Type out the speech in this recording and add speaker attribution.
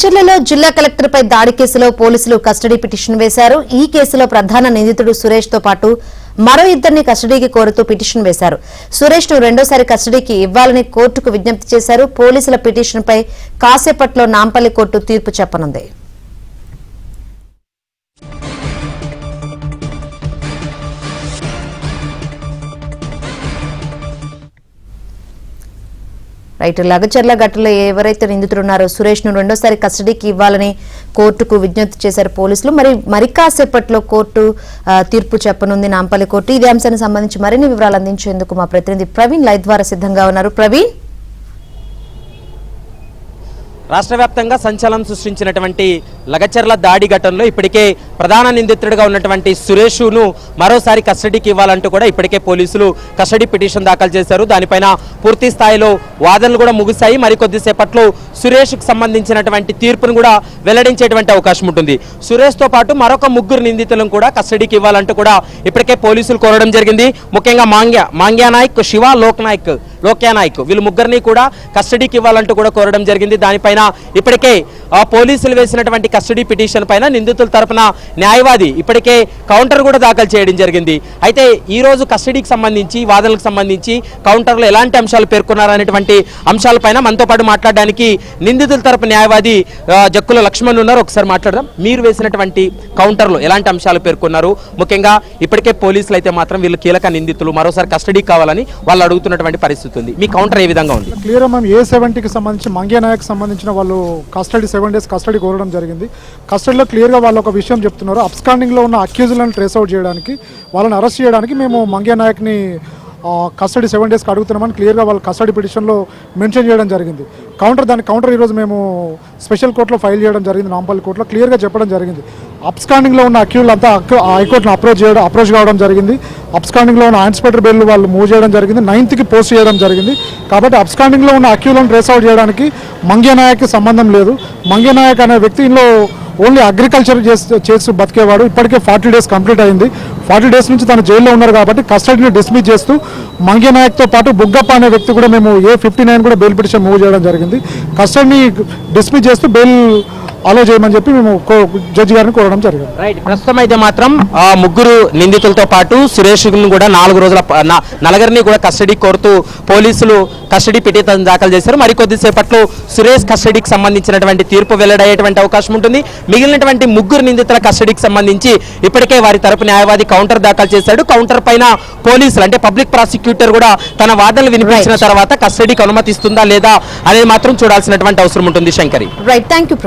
Speaker 1: చర్లలో జిల్లా కలెక్టర్పై దాడి కేసులో పోలీసులు కస్టడీ పిటిషన్ వేశారు. ఈ కేసులో ప్రధాన నిందితుడు సురేష్ తో పాటు మరో ఇద్దరిని కస్టడీకి కోరుతూ పిటిషన్ వేశారు. సురేష్ ను రెండోసారి కస్టడీకి ఇవ్వాలని కోర్టుకు విజ్ఞప్తి చేశారు. పోలీసుల పిటిషన్పై కాసేపట్లో నాంపల్లి కోర్టు తీర్పు చెప్పనుంది. లగచర్ల ఘటనలో ఎవరైతే నిందితులున్నారో సురేష్ ను రెండోసారి కస్టడీకి ఇవ్వాలని కోర్టుకు విజ్ఞప్తి చేశారు పోలీసులు. మరి కాసేపట్లో కోర్టు తీర్పు చెప్పనుంది నాంపల్లి కోర్టు. ఇదే అంశానికి సంబంధించి మరిన్ని వివరాలు అందించేందుకు మా ప్రతినిధి ప్రవీణ్ లైవ్ ద్వారా సిద్ధంగా ఉన్నారు. ప్రవీణ్,
Speaker 2: రాష్ట్ర వ్యాప్తంగా సంచలనం సృష్టించినటువంటి లగచర్ల దాడి ఘటనలో ఇప్పటికే ప్రధాన నిందితుడిగా ఉన్నటువంటి సురేష్ను మరోసారి కస్టడీకి ఇవ్వాలంటూ కూడా ఇప్పటికే పోలీసులు కస్టడీ పిటిషన్ దాఖలు చేశారు. దానిపైన పూర్తి స్థాయిలో వాదనలు కూడా ముగిశాయి. మరికొద్దిసేపట్లో సురేష్కు సంబంధించినటువంటి తీర్పును కూడా వెల్లడించేటువంటి అవకాశం ఉంటుంది. సురేష్తో పాటు మరొక ముగ్గురు నిందితులను కూడా కస్టడీకి ఇవ్వాలంటూ కూడా ఇప్పటికే పోలీసులు కోరడం జరిగింది. ముఖ్యంగా మాంగ్యా నాయక్, శివ, లోక్యా నాయక్ వీళ్ళు ముగ్గురిని కూడా కస్టడీకి ఇవ్వాలంటూ కూడా కోరడం జరిగింది. దానిపైన ఇప్పటికే పోలీసులు వేసినటువంటి కస్టడీ పిటిషన్ పైన నిందితుల తరపున న్యాయవాది ఇప్పటికే కౌంటర్ కూడా దాఖలు చేయడం జరిగింది. అయితే ఈ రోజు కస్టడీకి సంబంధించి వాదనలకు సంబంధించి కౌంటర్లో ఎలాంటి అంశాలు పేర్కొన్నారనేటువంటి అంశాలపైన మనతో పాటు మాట్లాడడానికి నిందితుల తరపు న్యాయవాది జక్కుల లక్ష్మణ్ ఉన్నారు. ఒకసారి మాట్లాడదాం. మీరు వేసినటువంటి కౌంటర్లో ఎలాంటి అంశాలు పేర్కొన్నారు? ముఖ్యంగా ఇప్పటికే పోలీసులు అయితే మాత్రం వీళ్ళు కీలక నిందితులు, మరోసారి కస్టడీ కావాలని వాళ్ళు అడుగుతున్నటువంటి పరిస్థితి ఉంది. మీ కౌంటర్ ఏ విధంగా ఉంది?
Speaker 3: క్లియర్ మ్యామ్, A70కి సంబంధించి మాంగ్యా నాయక్ సంబంధించిన వాళ్ళు కస్టడీ 7 days కస్టడీ కోరడం జరిగింది. కస్టడీలో క్లియర్గా వాళ్ళు ఒక విషయం చెప్తున్నారు. అబ్స్కాండింగ్లో ఉన్న అక్యూజులను ట్రేస్ అవుట్ చేయడానికి, వాళ్ళని అరెస్ట్ చేయడానికి మేము మాంగ్యా నాయక్ని కస్టడీ 7 days అడుగుతున్నామని క్లియర్గా వాళ్ళు కస్టడీ పిటిషన్లో మెన్షన్ చేయడం జరిగింది. దాని కౌంటర్ ఈరోజు మేము స్పెషల్ కోర్టులో ఫైల్ చేయడం జరిగింది. నాంపల్లి కోర్టులో క్లియర్గా చెప్పడం జరిగింది. అబ్స్కాండింగ్లో ఉన్న అక్యూజులు అంతా హైకోర్టును అప్రోచ్ కావడం జరిగింది. అబ్స్కాండింగ్లో ఉన్న ఇన్స్పెక్టర్ బెయిల్ వాళ్ళు మూవ్ చేయడం జరిగింది. 9th పోస్ట్ చేయడం జరిగింది. కాబట్టి అబ్స్కాండింగ్లో ఉన్న అక్యూజులను ట్రేస్ అవుట్ చేయడానికి మాంగ్యా నాయక్కి సంబంధం లేదు. మాంగ్యా నాయక్ అనే వ్యక్తిలో ఓన్లీ అగ్రికల్చర్ చేస్తూ బతికేవాడు. ఇప్పటికే 40 days కంప్లీట్ అయింది. 40 days నుంచి తను జైల్లో ఉన్నారు కాబట్టి కస్టడీని డిస్మిస్ చేస్తూ మాంగ్యా నాయక్తో పాటు బుగ్గప్ప అనే వ్యక్తి కూడా మేము A59 కూడా బెయిల్ పిటిషన్ మూవ్ చేయడం జరిగింది. కస్టడీని డిస్మిస్ చేస్తూ బెయిల్ అలో చేయమని చెప్పి మేము జడ్జి గారిని కోరడం జరిగింది.
Speaker 2: రైట్, ప్రస్తుతం అయితే మాత్రం ముగ్గురు నిందితులతో పాటు సురేష్ కూడా 4 రోజుల నలుగురిని కూడా కస్టడీ కోరుతూ పోలీసులు కస్టడీ పిటిషన్ దాఖలు చేశారు. మరికొద్దిసేపట్లో సురేష్ కస్టడీకి సంబంధించినటువంటి తీర్పు వెల్లడయ్యేటువంటి అవకాశం ఉంటుంది. మిగిలినటువంటి ముగ్గురు నిందితుల కస్టడీకి సంబంధించి ఇప్పటికే వారి తరపు న్యాయవాది కౌంటర్ దాఖలు చేశాడు. కౌంటర్ పైన పోలీసులు అంటే పబ్లిక్ ప్రాసిక్యూటర్ కూడా తన వాదనలు వినిపించిన తర్వాత కస్టడీకి అనుమతిస్తుందా లేదా అనేది మాత్రం చూడాల్సినటువంటి అవసరం ఉంటుంది. Shankari,
Speaker 1: right, thank you.